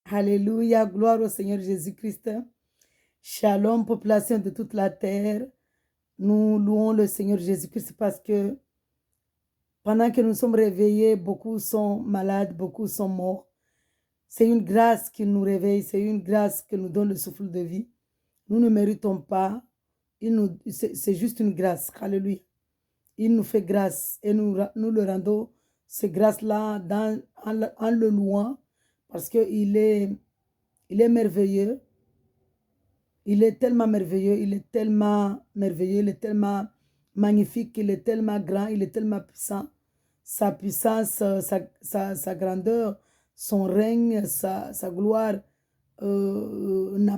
Alléluia, gloire au Seigneur Jésus-Christ. Shalom, population de toute la terre. Nous louons le Seigneur Jésus-Christ parce que pendant que nous sommes réveillés, beaucoup sont malades, beaucoup sont morts. C'est une grâce qui nous réveille, c'est une grâce qui nous donne le souffle de vie. Nous ne méritons pas, c'est juste une grâce. Alléluia. Il nous fait grâce et nous le rendons ces grâces-là en le louant parce il est merveilleux. Il est tellement merveilleux, il est tellement merveilleux, il est tellement magnifique, il est tellement grand, il est tellement puissant. Sa puissance, sa grandeur, son règne, sa gloire, il n'y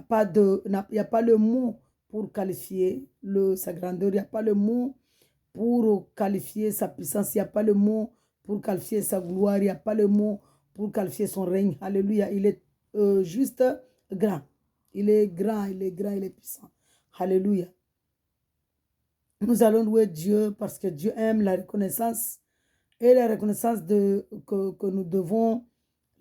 a pas le mot pour qualifier sa grandeur, il n'y a pas le mot pour qualifier sa puissance, il n'y a pas le mot pour qualifier sa gloire, il n'y a pas le mot pour qualifier son règne. Alléluia, il est juste grand. Il est grand, il est grand, il est puissant. Alléluia. Nous allons louer Dieu parce que Dieu aime la reconnaissance et la reconnaissance que nous devons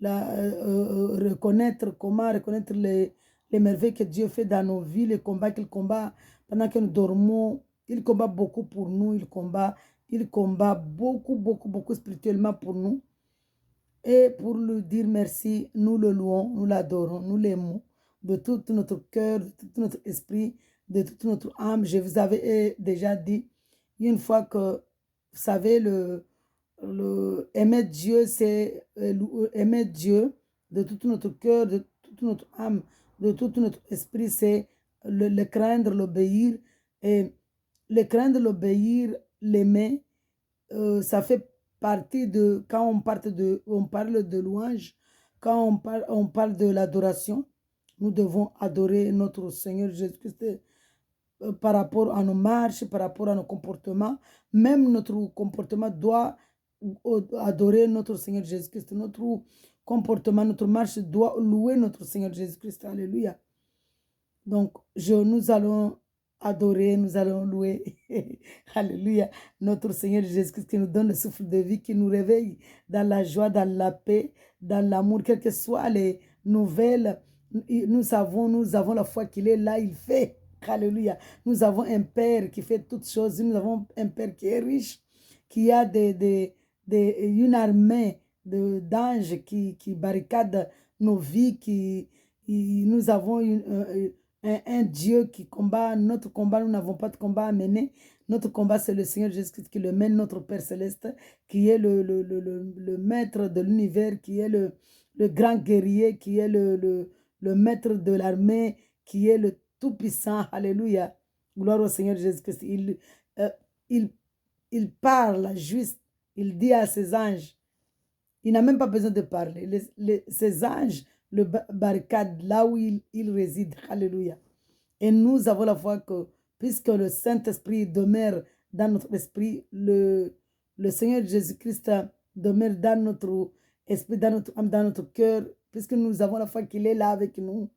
reconnaître, comment reconnaître les merveilles que Dieu fait dans nos vies, les combats qu'il combat pendant que nous dormons. Il combat beaucoup pour nous, il combat beaucoup, beaucoup, beaucoup spirituellement pour nous. Et pour lui dire merci, nous le louons, nous l'adorons, nous l'aimons de tout notre cœur, de tout notre esprit, de toute notre âme. Je vous avais déjà dit une fois que, vous savez, aimer Dieu, c'est aimer Dieu de tout notre cœur, de toute notre âme, de tout notre esprit, c'est le craindre, l'obéir. Et le craindre, l'obéir, l'aimer, ça fait partie de, quand on parle de louange, quand on parle de l'adoration, nous devons adorer notre Seigneur Jésus-Christ par rapport à nos marches, par rapport à nos comportements. Même notre comportement doit adorer notre Seigneur Jésus-Christ. Notre comportement, notre marche doit louer notre Seigneur Jésus-Christ. Alléluia. Donc, nous allons adorer, nous allons louer, alléluia, notre Seigneur Jésus-Christ qui nous donne le souffle de vie, qui nous réveille dans la joie, dans la paix, dans l'amour, quelles que soient les nouvelles. Nous avons la foi qu'il est là, il fait. Alléluia. Nous avons un Père qui fait toutes choses. Nous avons un Père qui est riche, qui a une armée d'anges qui barricade nos vies, nous avons un Dieu qui combat notre combat. Nous n'avons pas de combat à mener. Notre combat, c'est le Seigneur Jésus-Christ qui le mène, notre Père céleste, qui est le maître de l'univers, qui est le grand guerrier, qui est le maître de l'armée, qui est le tout-puissant. Alléluia. Gloire au Seigneur Jésus-Christ. Euh, il, il parle juste. Il dit à ses anges, il n'a même pas besoin de parler. Ces anges le barricadent là où il réside. Alléluia. Et nous avons la foi que, puisque le Saint-Esprit demeure dans notre esprit, le Seigneur Jésus-Christ demeure dans notre esprit, dans notre âme, dans notre cœur, puisque nous avons la foi qu'il est là avec nous.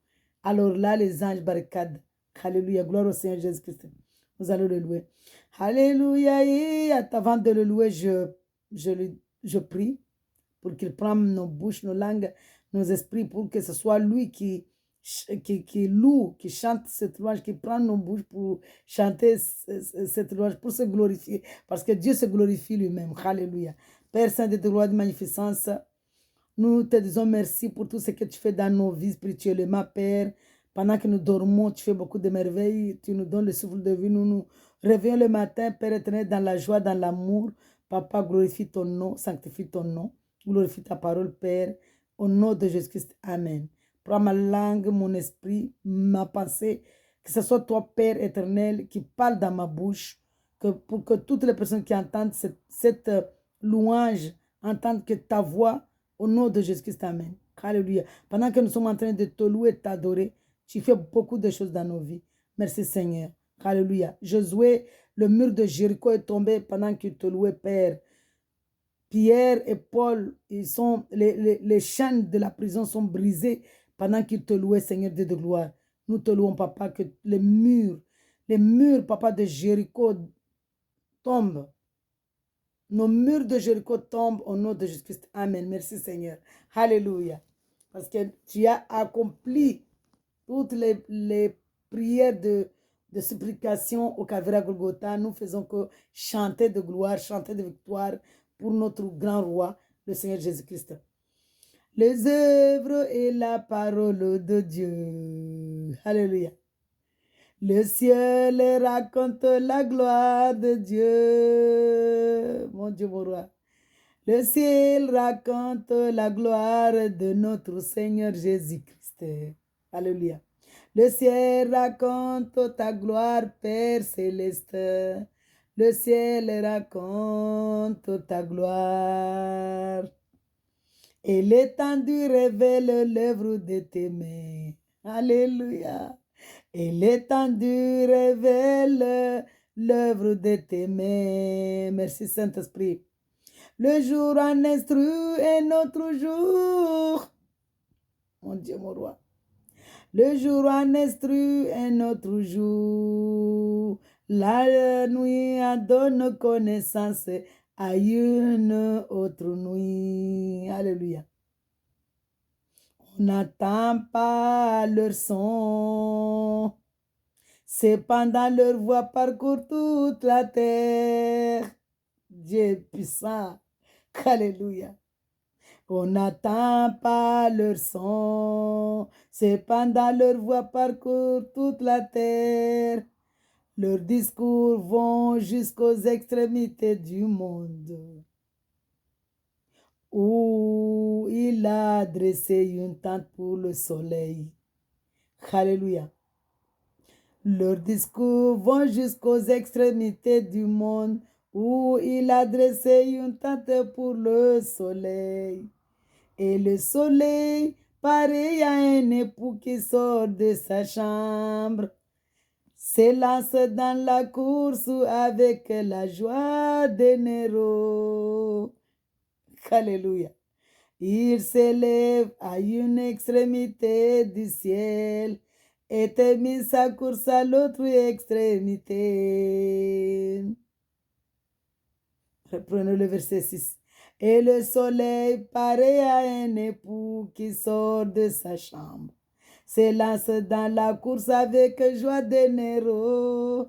Alors là, les anges barricadent. Alléluia. Gloire au Seigneur Jésus-Christ. Nous allons le louer. Alléluia. Et avant de le louer, je prie pour qu'il prenne nos bouches, nos langues, nos esprits, pour que ce soit lui qui loue, qui chante cette louange, qui prend nos bouches pour chanter cette louange, pour se glorifier, parce que Dieu se glorifie lui-même. Alléluia. Père Saint de gloire, de magnificence, nous te disons merci pour tout ce que tu fais dans nos vies spirituellement, Père. Pendant que nous dormons, tu fais beaucoup de merveilles, tu nous donnes le souffle de vie, nous nous réveillons le matin, Père éternel, dans la joie, dans l'amour. Papa, glorifie ton nom, sanctifie ton nom, glorifie ta parole, Père, au nom de Jésus-Christ. Amen. Prends ma langue, mon esprit, ma pensée, que ce soit toi, Père éternel, qui parle dans ma bouche, pour que toutes les personnes qui entendent cette louange entendent que ta voix, au nom de Jésus-Christ, amen. Alléluia. Pendant que nous sommes en train de te louer et t'adorer, tu fais beaucoup de choses dans nos vies. Merci Seigneur. Alléluia. Josué, le mur de Jéricho est tombé pendant qu'il te louait, Père. Pierre et Paul, les chaînes de la prison sont brisées pendant qu'ils te louaient, Seigneur Dieu de gloire. Nous te louons, Papa, que les murs, Papa, de Jéricho tombent. Nos murs de Jéricho tombent au nom de Jésus-Christ. Amen. Merci Seigneur. Alléluia. Parce que tu as accompli toutes les prières de supplication au Calvaire à Golgotha. Nous faisons que chanter de gloire, chanter de victoire pour notre grand roi, le Seigneur Jésus-Christ. Les œuvres et la parole de Dieu. Alléluia. Le ciel raconte la gloire de Dieu. Mon Dieu, mon roi. Le ciel raconte la gloire de notre Seigneur Jésus-Christ. Alléluia. Le ciel raconte ta gloire, Père céleste. Le ciel raconte ta gloire. Et l'étendue révèle l'œuvre de tes mains. Alléluia. Et l'étendue révèle l'œuvre de tes mains. Merci Saint-Esprit. Le jour en instru est notre jour. Mon Dieu, mon roi. Le jour en instru est notre jour. La nuit en donne connaissance à une autre nuit. Alléluia. On n'entend pas leur son. Cependant, leur voix parcourt toute la terre. Dieu est puissant. Alléluia. On n'entend pas leur son. Cependant, leur voix parcourt toute la terre. Leurs discours vont jusqu'aux extrémités du monde. Où il a dressé une tente pour le soleil. Alléluia. Leurs discours vont jusqu'aux extrémités du monde, où il a dressé une tente pour le soleil. Et le soleil, pareil à un époux qui sort de sa chambre, s'élance dans la course avec la joie des Néro. Alléluia. Il s'élève à une extrémité du ciel et termine sa course à l'autre extrémité. Reprenons le verset 6. Et le soleil, pareil à un époux qui sort de sa chambre, s'élance dans la course avec joie de Néro.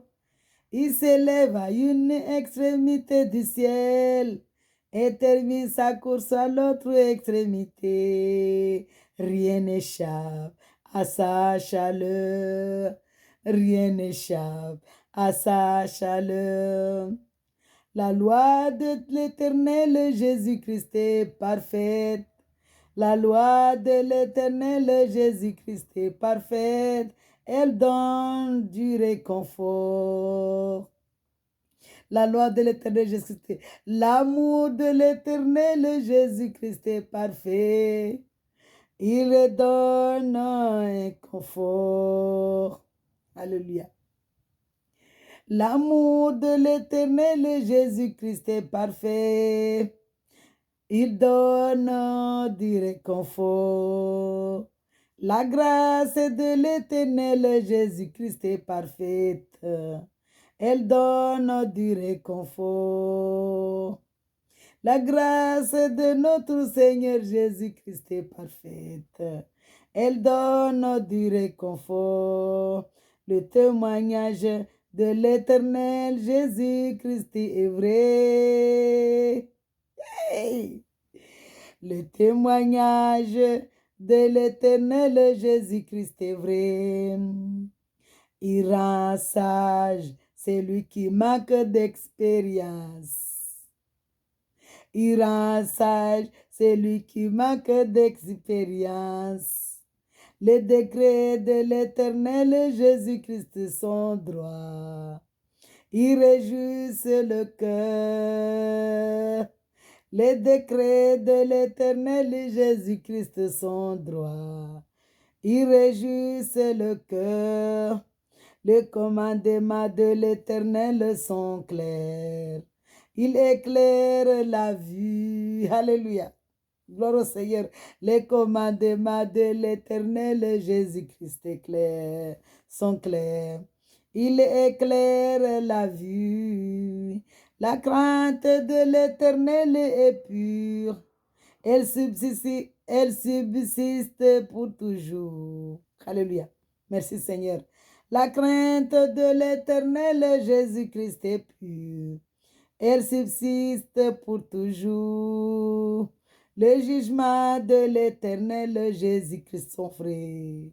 Il s'élève à une extrémité du ciel et termine sa course à l'autre extrémité. Rien n'échappe à sa chaleur. Rien n'échappe à sa chaleur. La loi de l'Éternel Jésus-Christ est parfaite. La loi de l'Éternel Jésus-Christ est parfaite. Elle donne du réconfort. La loi de l'Éternel Jésus-Christ. L'amour de l'Éternel Jésus-Christ est parfait. Il donne un confort. Alléluia. L'amour de l'Éternel Jésus-Christ est parfait. Il donne du réconfort. La grâce de l'Éternel Jésus-Christ est parfaite. Elle donne du réconfort. La grâce de notre Seigneur Jésus-Christ est parfaite. Elle donne du réconfort. Le témoignage de l'Éternel Jésus-Christ est vrai. Hey! Le témoignage de l'Éternel Jésus-Christ est vrai. Il rend sage celui qui manque d'expérience. Il rend sage celui qui manque d'expérience. Les décrets de l'Éternel Jésus-Christ sont droits. Ils réjouissent le cœur. Les décrets de l'Éternel Jésus-Christ sont droits. Ils réjouissent le cœur. Les commandements de l'Éternel sont clairs. Ils éclairent la vue. Alléluia. Gloire au Seigneur. Les commandements de l'Éternel Jésus-Christ sont clairs. Ils éclairent la vue. La crainte de l'Éternel est pure. Elle subsiste elle subsiste pour toujours. Alléluia. Merci Seigneur. La crainte de l'Éternel Jésus-Christ est pure. Elle subsiste pour toujours. Le jugement de l'Éternel Jésus-Christ sont vrais.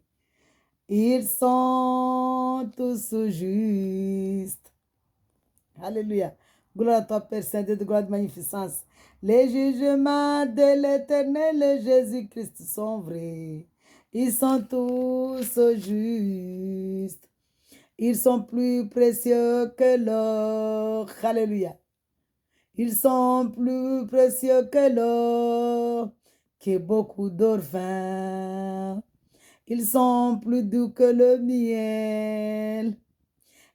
Ils sont tous justes. Alléluia. Gloire à toi, Père Saint-Dieu, de gloire de magnificence. Les jugements de l'Éternel Jésus-Christ sont vrais. Ils sont tous justes. Ils sont plus précieux que l'or. Alléluia. Ils sont plus précieux que l'or, que beaucoup d'or fin. Ils sont plus doux que le miel.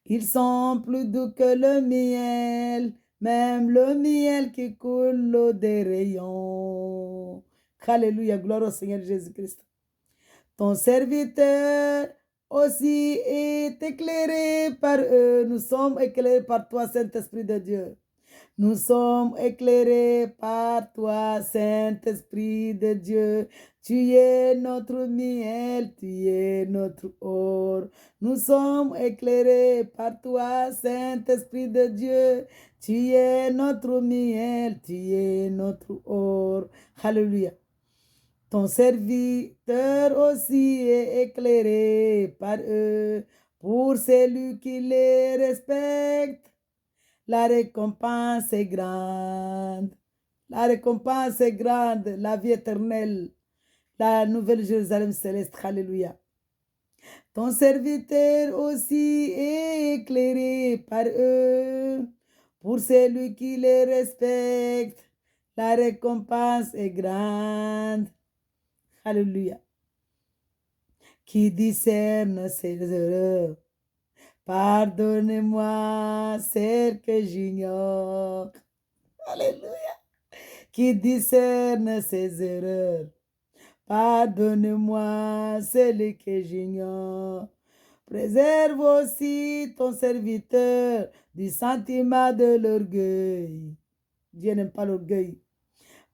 Ils sont plus doux que le miel, même le miel qui coule au des rayons. Alléluia, gloire au Seigneur Jésus-Christ. Ton serviteur aussi est éclairé par eux. Nous sommes éclairés par toi, Saint-Esprit de Dieu. Nous sommes éclairés par toi, Saint-Esprit de Dieu. Tu es notre miel, tu es notre or. Nous sommes éclairés par toi, Saint-Esprit de Dieu. Tu es notre miel, tu es notre or. Alléluia. Ton serviteur aussi est éclairé par eux. Pour celui qui les respecte, la récompense est grande. La récompense est grande, la vie éternelle, la nouvelle Jérusalem céleste. Alléluia. Ton serviteur aussi est éclairé par eux. Pour celui qui les respecte, la récompense est grande. Alléluia. Qui discerne ses erreurs. Pardonnez-moi celles que j'ignore. Alléluia. Qui discerne ses erreurs. Pardonne-moi celles que j'ignore. Préserve aussi ton serviteur du sentiment de l'orgueil. Dieu n'aime pas l'orgueil.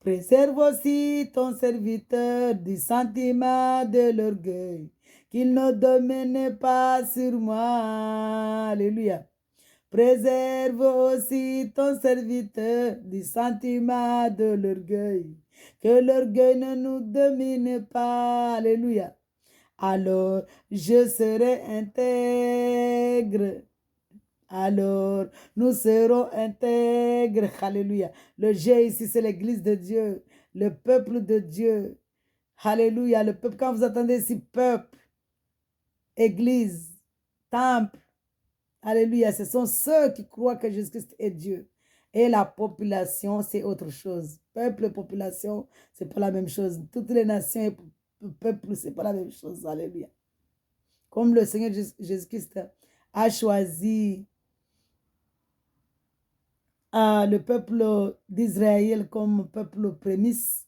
Préserve aussi ton serviteur du sentiment de l'orgueil, qu'il ne domine pas sur moi. Alléluia. Préserve aussi ton serviteur du sentiment de l'orgueil, que l'orgueil ne nous domine pas. Alléluia. Alors je serai intègre. Alors nous serons intègres. Alléluia. Le G ici, c'est l'église de Dieu, le peuple de Dieu. Alléluia. Le peuple, quand vous entendez ici peuple, église, temple, alléluia, ce sont ceux qui croient que Jésus-Christ est Dieu. Et la population, c'est autre chose. Peuple et population, c'est pas la même chose. Toutes les nations et peuples, c'est pas la même chose. Alléluia. Comme le Seigneur Jésus-Christ a choisi le peuple d'Israël comme peuple prémisse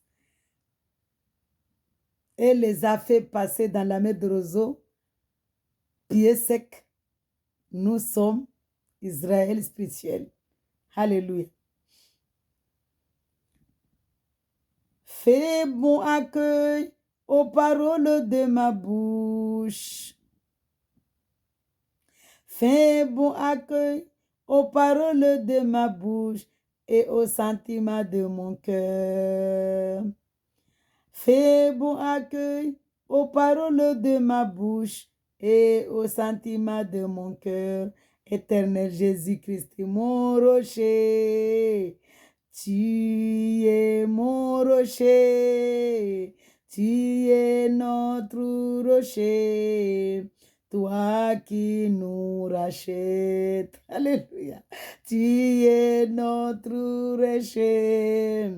et les a fait passer dans la mer de roseau, pieds secs. Nous sommes Israël spirituel. Alléluia. Fais bon accueil aux paroles de ma bouche. Fais bon accueil aux paroles de ma bouche et aux sentiments de mon cœur. Fais bon accueil aux paroles de ma bouche et aux sentiments de mon cœur. Éternel Jésus-Christ, mon rocher, tu es mon rocher, tu es notre rocher, toi qui nous rachètes. Alléluia. Tu es notre rocher.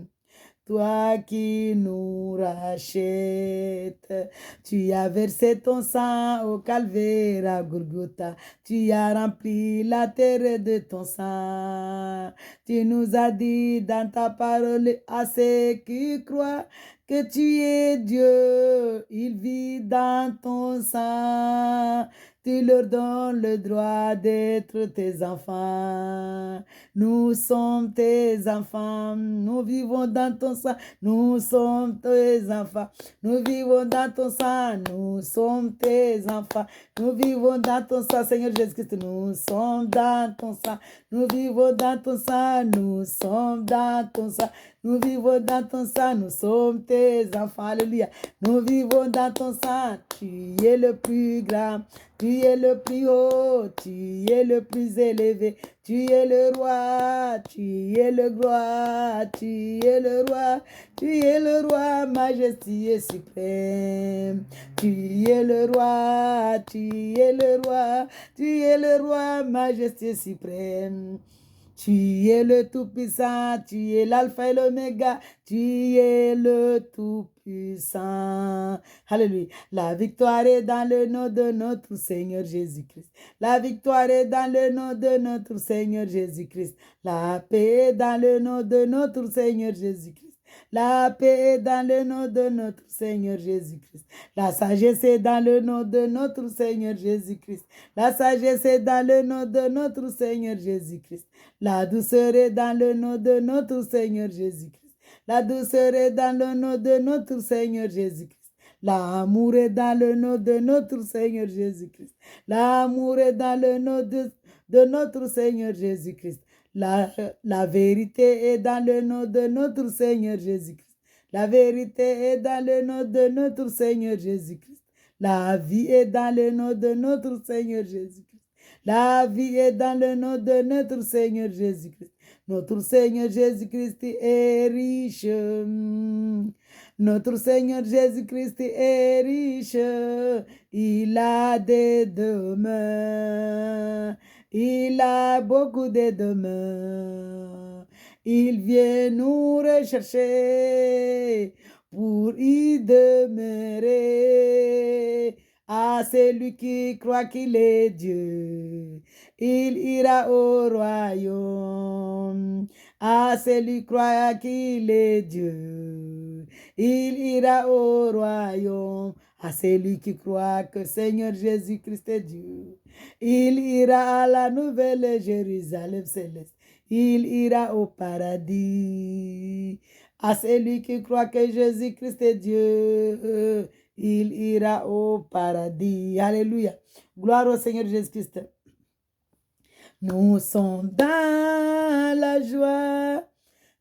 Toi qui nous rachètes, tu as versé ton sang au calvaire à Golgotha. Tu as rempli la terre de ton sang. Tu nous as dit dans ta parole à ceux qui croient que tu es Dieu. Il vit dans ton sang. Tu leur donnes le droit d'être tes enfants. Nous sommes tes enfants. Nous vivons dans ton sang. Nous sommes tes enfants. Nous vivons dans ton sang. Nous sommes tes enfants. Nous vivons dans ton sang, Seigneur Jésus-Christ. Nous sommes dans ton sang. Nous vivons dans ton sang. Nous sommes dans ton sang. Nous vivons dans ton sang. Nous sommes tes enfants. Alléluia. Nous vivons dans ton sang. Tu es le plus grand. Tu es le plus haut, tu es le plus élevé, tu es le roi, tu es le roi, tu es le roi, tu es le roi majestueux suprême. Tu es le roi, tu es le roi, tu es le roi majestueux suprême. Tu es le Tout-Puissant, tu es l'Alpha et l'Oméga, tu es le Tout-Puissant. Alléluia. La victoire est dans le nom de notre Seigneur Jésus-Christ. La victoire est dans le nom de notre Seigneur Jésus-Christ. La paix est dans le nom de notre Seigneur Jésus-Christ. La paix est dans le nom de notre Seigneur Jésus-Christ. La sagesse est dans le nom de notre Seigneur Jésus-Christ. La sagesse est dans le nom de notre Seigneur Jésus-Christ. La douceur est dans le nom de notre Seigneur Jésus-Christ. La douceur est dans le nom de notre Seigneur Jésus-Christ. L'amour est dans le nom de notre Seigneur Jésus-Christ. L'amour est dans le nom de notre Seigneur Jésus-Christ. La vérité est dans le nom de notre Seigneur Jésus-Christ. La vérité est dans le nom de notre Seigneur Jésus-Christ. La vie est dans le nom de notre Seigneur Jésus-Christ. La vie est dans le nom de notre Seigneur Jésus-Christ. Notre Seigneur Jésus-Christ est riche. Notre Seigneur Jésus-Christ est riche. Il a des demeures. Il a beaucoup de demeures. Il vient nous rechercher pour y demeurer. À celui qui croit qu'il est Dieu, il ira au royaume. À celui qui croit qu'il est Dieu, il ira au royaume. À celui qui croit que Seigneur Jésus-Christ est Dieu, il ira à la nouvelle Jérusalem céleste. Il ira au paradis. À celui qui croit que Jésus-Christ est Dieu, il ira au paradis. Alléluia. Gloire au Seigneur Jésus-Christ. Nous sommes dans la joie,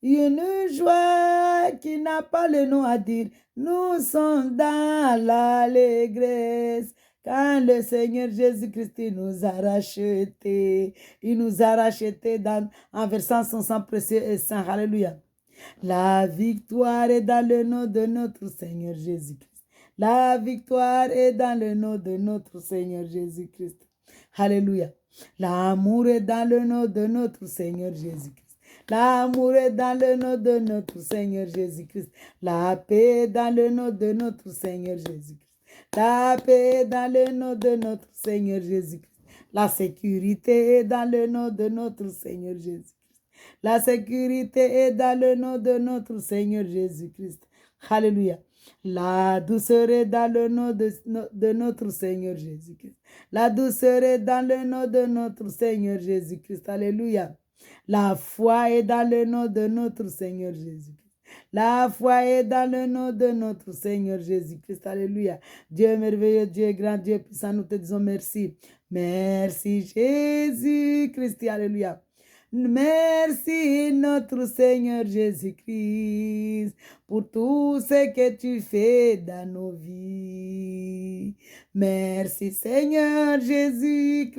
une joie qui n'a pas le nom à dire. Nous sommes dans l'allégresse. Quand le Seigneur Jésus-Christ nous a rachetés, il nous a rachetés en versant son sang précieux et saint. Alléluia. La victoire est dans le nom de notre Seigneur Jésus-Christ. La victoire est dans le nom de notre Seigneur Jésus-Christ. Alléluia. L'amour est dans le nom de notre Seigneur Jésus-Christ. L'amour est dans le nom de notre Seigneur Jésus-Christ. La paix est dans le nom de notre Seigneur Jésus-Christ. La paix est dans le nom de notre Seigneur Jésus-Christ. La sécurité est dans le nom de notre Seigneur Jésus-Christ. La sécurité est dans le nom de notre Seigneur Jésus-Christ. Alléluia. La douceur est dans le nom de notre Seigneur Jésus-Christ. La douceur est dans le nom de notre Seigneur Jésus-Christ. Alléluia. La foi est dans le nom de notre Seigneur Jésus-Christ. La foi est dans le nom de notre Seigneur Jésus-Christ. Alléluia. Dieu merveilleux, Dieu grand, Dieu puissant, nous te disons merci. Merci Jésus-Christ. Alléluia. Merci notre Seigneur Jésus-Christ pour tout ce que tu fais dans nos vies. Merci Seigneur Jésus-Christ.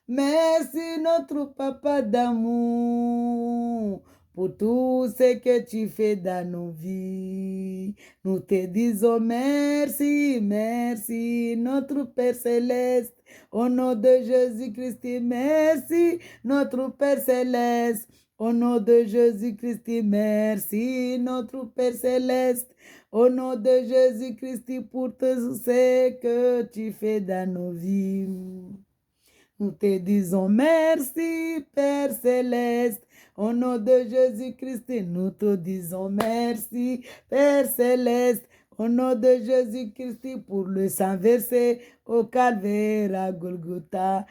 Merci notre Papa d'amour pour tout ce que tu fais dans nos vies. Nous te disons merci, merci notre Père Céleste. Au nom de Jésus-Christ, merci notre Père Céleste. Au nom de Jésus-Christ, merci notre Père Céleste. Au nom de Jésus-Christ, pour tout ce que tu fais dans nos vies. Nous te disons merci, Père Céleste. Au nom de Jésus-Christ, nous te disons merci, Père Céleste. Au nom de Jésus-Christ, pour le sang versé au calvaire à Golgotha.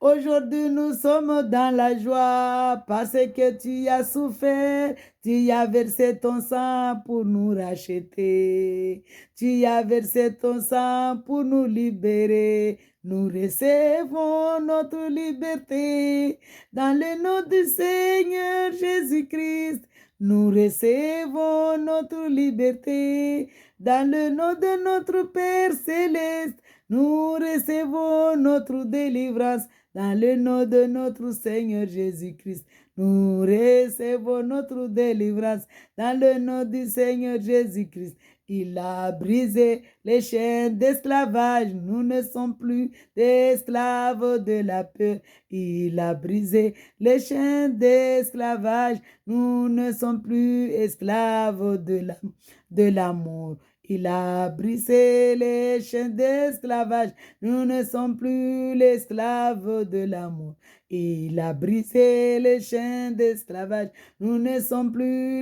Aujourd'hui, nous sommes dans la joie parce que tu as souffert. Tu as versé ton sang pour nous racheter. Tu as versé ton sang pour nous libérer. Nous recevons notre liberté dans le nom du Seigneur Jésus-Christ. Nous recevons notre liberté dans le nom de notre Père céleste. Nous recevons notre délivrance dans le nom de notre Seigneur Jésus-Christ. Nous recevons notre délivrance dans le nom du Seigneur Jésus-Christ. Il a brisé les chaînes d'esclavage. Nous ne sommes plus des esclaves de la peur. Il a brisé les chaînes d'esclavage. Nous ne sommes plus esclaves de l'amour. Il a brisé les chaînes d'esclavage. Nous ne sommes plus l'esclave de l'amour. Il a brisé les chaînes d'esclavage. Nous ne sommes plus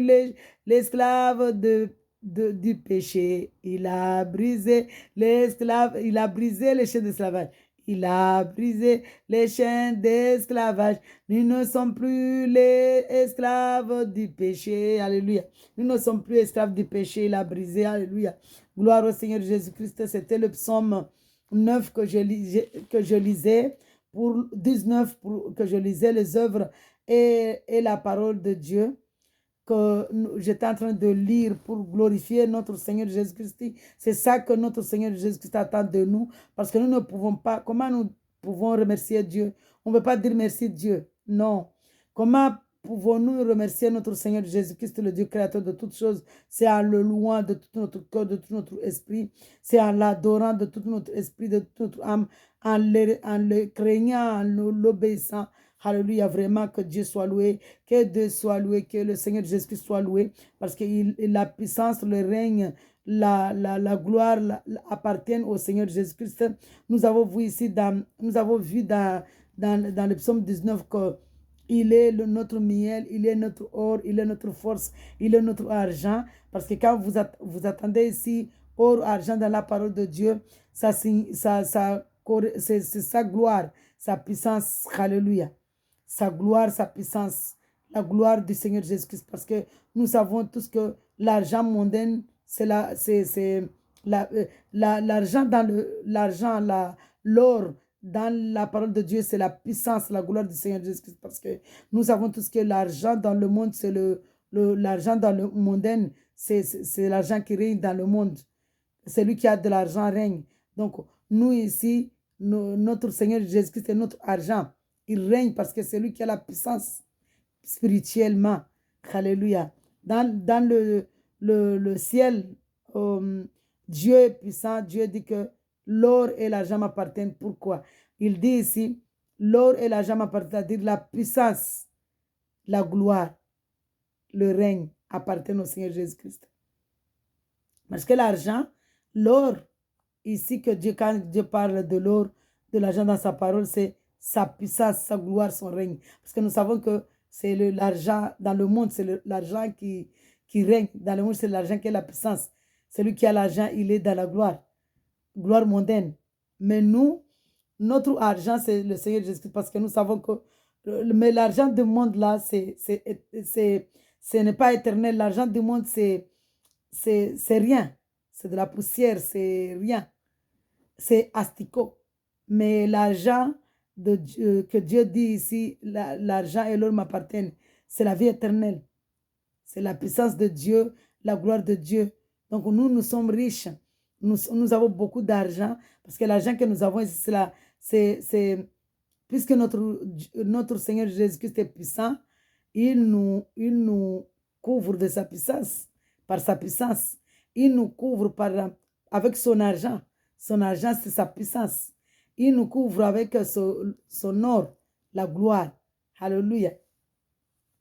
l'esclave du péché. Il a brisé il a brisé les chaînes d'esclavage. Il a brisé les chaînes d'esclavage. Nous ne sommes plus les esclaves du péché. Alléluia. Nous ne sommes plus esclaves du péché. Il a brisé. Alléluia. Gloire au Seigneur Jésus-Christ. C'était le psaume 9 que je lisais. Pour 19 que je lisais les œuvres et la parole de Dieu que j'étais en train de lire pour glorifier notre Seigneur Jésus-Christ. C'est ça que notre Seigneur Jésus-Christ attend de nous parce que nous ne pouvons pas, comment nous pouvons remercier Dieu? On ne peut pas dire merci Dieu. Non. Comment pouvons-nous remercier notre Seigneur Jésus-Christ, le Dieu créateur de toutes choses? C'est en le louant de tout notre cœur, de tout notre esprit. C'est en l'adorant de tout notre esprit, de toute notre âme, en le craignant, en l'obéissant. Alléluia, vraiment que Dieu soit loué, que Dieu soit loué, que le Seigneur Jésus-Christ soit loué, parce que la puissance, le règne, la gloire appartiennent au Seigneur Jésus-Christ. Nous avons vu ici, dans le psaume 19 que il est notre miel, il est notre or, il est notre force, il est notre argent, parce que quand vous attendez ici or, argent dans la parole de Dieu, c'est sa gloire, sa puissance, alléluia. Sa gloire, sa puissance, la gloire du Seigneur Jésus-Christ. Parce que nous savons tous que l'argent mondain, c'est l'argent l'or dans la parole de Dieu, c'est la puissance, la gloire du Seigneur Jésus-Christ. Parce que nous savons tous que l'argent dans le monde, c'est l'argent dans le mondain, c'est l'argent qui règne dans le monde. Celui qui a de l'argent règne. Donc, nous ici, notre Seigneur Jésus-Christ est notre argent. Il règne parce que c'est lui qui a la puissance spirituellement. Alléluia. Dans le ciel, Dieu est puissant. Dieu dit que l'or et l'argent m'appartiennent. Pourquoi? Il dit ici, l'or et l'argent m'appartiennent, c'est-à-dire la puissance, la gloire, le règne appartiennent au Seigneur Jésus-Christ. Parce que l'argent, l'or, ici quand Dieu parle de l'or, de l'argent dans sa parole, c'est sa puissance, sa gloire, son règne. Parce que nous savons que c'est l'argent dans le monde, c'est l'argent qui règne. Dans le monde, c'est l'argent qui est la puissance. Celui qui a l'argent, il est dans la gloire mondaine. Mais nous, notre argent, c'est le Seigneur Jésus-Christ, parce que nous savons que mais l'argent du monde, là, ce n'est pas éternel. L'argent du monde, c'est rien. C'est de la poussière, c'est rien. C'est asticot. Mais l'argent que Dieu dit ici, l'argent et l'or m'appartiennent, c'est la vie éternelle. C'est la puissance de Dieu, la gloire de Dieu. Donc nous sommes riches. Nous avons beaucoup d'argent parce que l'argent que nous avons ici, c'est puisque notre Seigneur Jésus-Christ est puissant, il nous couvre de sa puissance, par sa puissance. Il nous couvre avec son argent. Son argent, c'est sa puissance. Il nous couvre avec son or, la gloire. Alléluia.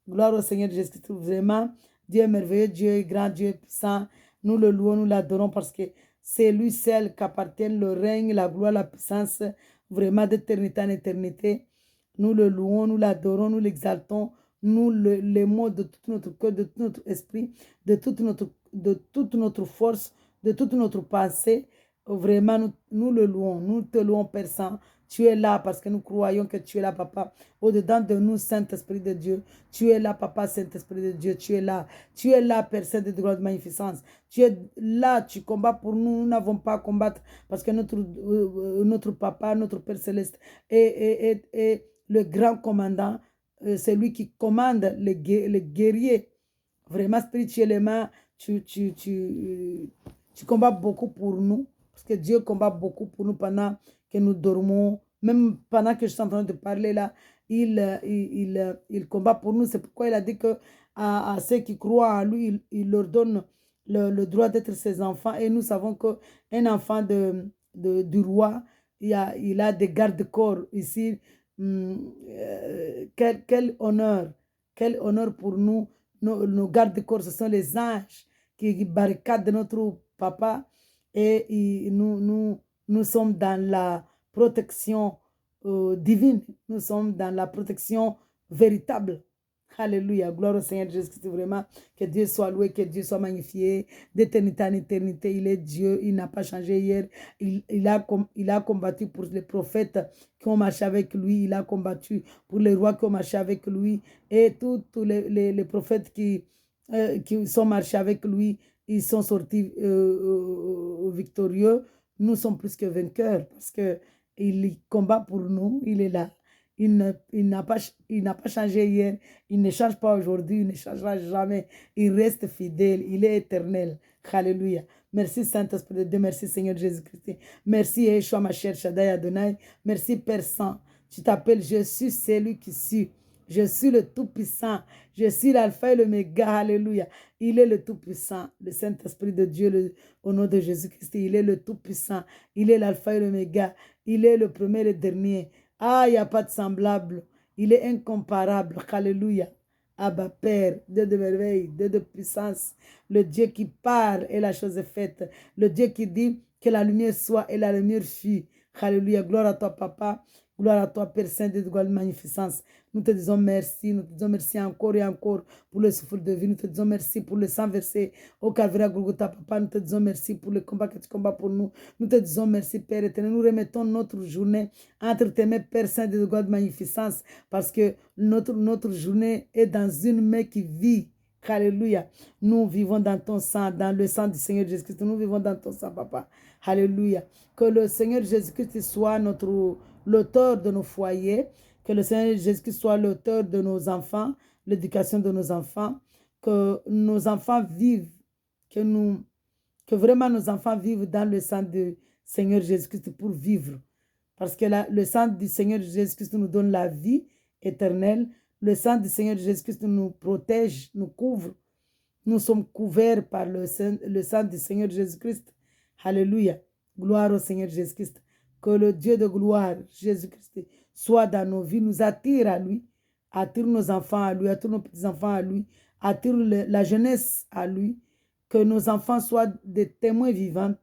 Gloire au Seigneur Jésus-Christ. Vraiment, Dieu est merveilleux, Dieu est grand, Dieu est puissant. Nous le louons, nous l'adorons parce que c'est lui seul qu'appartient le règne, la gloire, la puissance, vraiment d'éternité en éternité. Nous le louons, nous l'adorons, nous l'exaltons. Nous l'aimons de tout notre cœur, de tout notre esprit, de toute notre force, de toute notre pensée. Vraiment, nous le louons. Nous te louons, Père Saint. Tu es là parce que nous croyons que tu es là, papa. Au-dedans de nous, Saint-Esprit de Dieu. Tu es là, papa, Saint-Esprit de Dieu. Tu es là. Tu es là, Père Saint de gloire de magnificence. Tu es là, tu combats pour nous. Nous n'avons pas à combattre parce que notre papa, notre Père Céleste est le grand commandant. C'est lui qui commande les guerriers. Vraiment, spirituellement, tu combats beaucoup pour nous. Parce que Dieu combat beaucoup pour nous pendant que nous dormons. Même pendant que je suis en train de parler là, il combat pour nous. C'est pourquoi il a dit que à ceux qui croient en lui, il leur donne le droit d'être ses enfants. Et nous savons qu'un enfant du roi, il a des gardes-corps ici. Quel honneur pour nous. Nos gardes-corps, ce sont les anges qui barricadent notre papa et nous sommes dans la protection divine. Nous sommes dans la protection véritable. Alléluia. Gloire au Seigneur Jésus-Christ. Vraiment, que Dieu soit loué, que Dieu soit magnifié. D'éternité en éternité, il est Dieu. Il n'a pas changé hier. Il a combattu pour les prophètes qui ont marché avec lui. Il a combattu pour les rois qui ont marché avec lui. Et tous les prophètes qui sont marchés avec lui, ils sont sortis victorieux. Nous sommes plus que vainqueurs parce qu'il combat pour nous. Il est là. Il n'a pas changé hier, il ne change pas aujourd'hui, il ne changera jamais. Il reste fidèle, il est éternel. Alléluia. Merci Saint-Esprit de Dieu, merci Seigneur Jésus-Christ. Merci Yeshua, ma chère Shaddai Adonai. Merci Père Saint. Tu t'appelles Je suis celui qui suis. Je suis le Tout-Puissant. Je suis l'Alpha et l'Oméga. Alléluia. Il est le Tout-Puissant. Le Saint-Esprit de Dieu, au nom de Jésus-Christ, il est le Tout-Puissant. Il est l'Alpha et l'Oméga. Il est le premier et le dernier. Ah, il n'y a pas de semblable. Il est incomparable. Alléluia. Abba Père, Dieu de merveille, Dieu de puissance. Le Dieu qui parle et la chose est faite. Le Dieu qui dit que la lumière soit et la lumière fut. Alléluia. Gloire à toi, Papa. Gloire à toi, Père Saint de gloire de magnificence. Nous te disons merci. Nous te disons merci encore et encore pour le souffle de vie. Nous te disons merci pour le sang versé au Calvaire Golgotha, Papa. Nous te disons merci pour le combat que tu combats pour nous. Nous te disons merci, Père éternel. Nous remettons notre journée entre tes mains, Père Saint de gloire de magnificence, parce que notre journée est dans une main qui vit. Alléluia. Nous vivons dans ton sang, dans le sang du Seigneur Jésus-Christ. Nous vivons dans ton sang, Papa. Alléluia. Que le Seigneur Jésus-Christ soit l'auteur de nos foyers. Que le Seigneur Jésus-Christ soit l'auteur de nos enfants, l'éducation de nos enfants. Que nos enfants vivent, que vraiment nos enfants vivent dans le sang du Seigneur Jésus-Christ pour vivre. Parce que le sang du Seigneur Jésus-Christ nous donne la vie éternelle. Le sang du Seigneur Jésus-Christ nous protège, nous couvre. Nous sommes couverts par le sang du Seigneur Jésus-Christ. Alléluia. Gloire au Seigneur Jésus-Christ. Que le Dieu de gloire, Jésus-Christ, soit dans nos vies, nous attire à lui, attire nos enfants à lui, attire nos petits-enfants à lui, attire la jeunesse à lui. Que nos enfants soient des témoins vivants.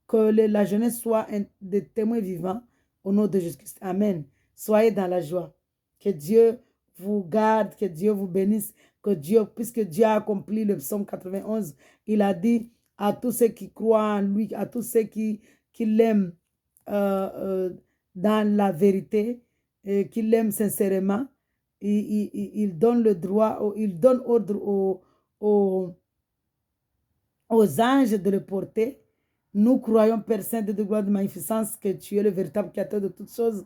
Que la jeunesse soit des témoins vivants. Au nom de Jésus-Christ. Amen. Soyez dans la joie. Que Dieu vous garde, que Dieu vous bénisse, que Dieu, puisque Dieu a accompli le psaume 91, il a dit à tous ceux qui croient en lui, à tous ceux qui l'aiment dans la vérité, qui l'aiment sincèrement, il donne le droit, il donne ordre aux anges de le porter. Nous croyons, Père Saint de gloire de magnificence, que tu es le véritable créateur de toutes choses.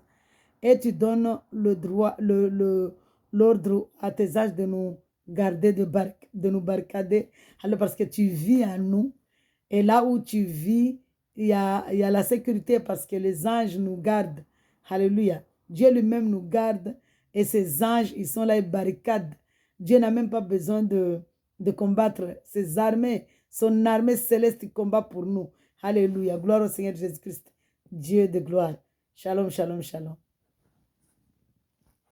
Et tu donnes le droit, l'ordre à tes anges de nous garder, de nous barricader. Alors parce que tu vis en nous. Et là où tu vis, il y a la sécurité parce que les anges nous gardent. Alléluia. Dieu lui-même nous garde. Et ces anges, ils sont là, ils barricadent. Dieu n'a même pas besoin de combattre. Ses armées, son armée céleste qui combat pour nous. Alléluia. Gloire au Seigneur Jésus-Christ. Dieu de gloire. Shalom, shalom, shalom.